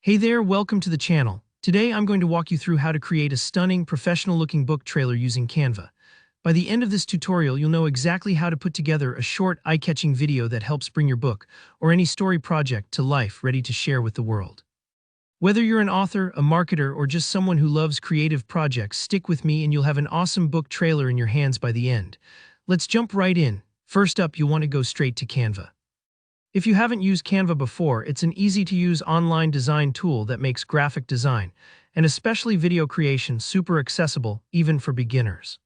Hey there, welcome to the channel. Today I'm going to walk you through how to create a stunning, professional-looking book trailer using Canva. By the end of this tutorial, you'll know exactly how to put together a short, eye-catching video that helps bring your book or any story project to life, ready to share with the world. Whether you're an author, a marketer, or just someone who loves creative projects, stick with me and you'll have an awesome book trailer in your hands by the end. Let's jump right in. First up, you'll want to go straight to Canva. If you haven't used Canva before, it's an easy-to-use online design tool that makes graphic design, and especially video creation, super accessible, even for beginners.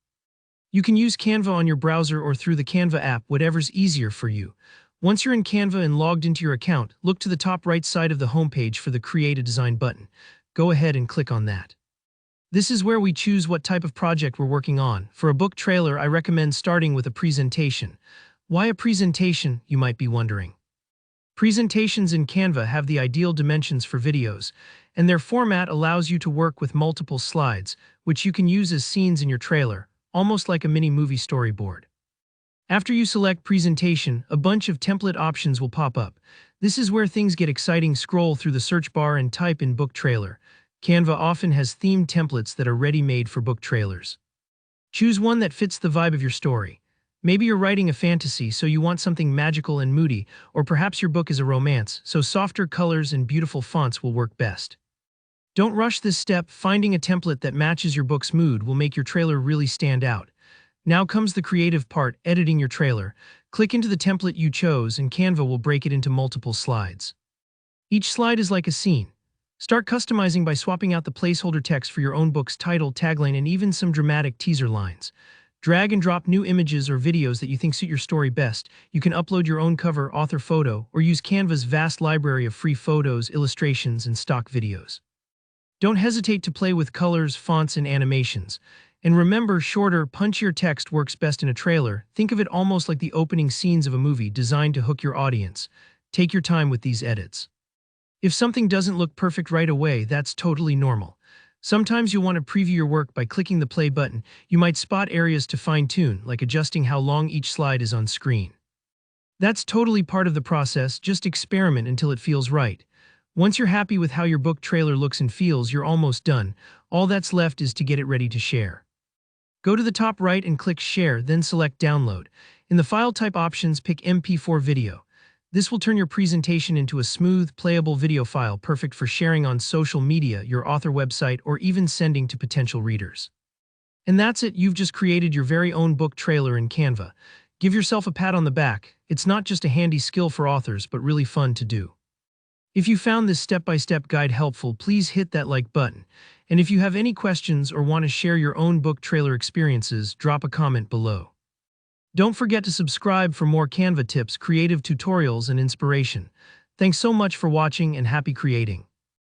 You can use Canva on your browser or through the Canva app, whatever's easier for you. Once you're in Canva and logged into your account, look to the top right side of the homepage for the Create a Design button. Go ahead and click on that. This is where we choose what type of project we're working on. For a book trailer, I recommend starting with a presentation. Why a presentation, you might be wondering. Presentations in Canva have the ideal dimensions for videos, and their format allows you to work with multiple slides, which you can use as scenes in your trailer, almost like a mini movie storyboard. After you select presentation, a bunch of template options will pop up. This is where things get exciting. Scroll through the search bar and type in book trailer. Canva often has themed templates that are ready-made for book trailers. Choose one that fits the vibe of your story. Maybe you're writing a fantasy, so you want something magical and moody, or perhaps your book is a romance, so softer colors and beautiful fonts will work best. Don't rush this step. Finding a template that matches your book's mood will make your trailer really stand out. Now comes the creative part, editing your trailer. Click into the template you chose and Canva will break it into multiple slides. Each slide is like a scene. Start customizing by swapping out the placeholder text for your own book's title, tagline, and even some dramatic teaser lines. Drag and drop new images or videos that you think suit your story best. You can upload your own cover, author photo, or use Canva's vast library of free photos, illustrations, and stock videos. Don't hesitate to play with colors, fonts, and animations. And remember, shorter, punchier text works best in a trailer. Think of it almost like the opening scenes of a movie designed to hook your audience. Take your time with these edits. If something doesn't look perfect right away, that's totally normal. Sometimes you'll want to preview your work by clicking the play button. You might spot areas to fine-tune, like adjusting how long each slide is on screen. That's totally part of the process. Just experiment until it feels right. Once you're happy with how your book trailer looks and feels, you're almost done. All that's left is to get it ready to share. Go to the top right and click Share, then select Download. In the file type options, pick MP4 video. This will turn your presentation into a smooth, playable video file perfect for sharing on social media, your author website, or even sending to potential readers. And that's it, you've just created your very own book trailer in Canva. Give yourself a pat on the back. It's not just a handy skill for authors, but really fun to do. If you found this step-by-step guide helpful, please hit that like button. And if you have any questions or want to share your own book trailer experiences, drop a comment below. Don't forget to subscribe for more Canva tips, creative tutorials, and inspiration. Thanks so much for watching and happy creating.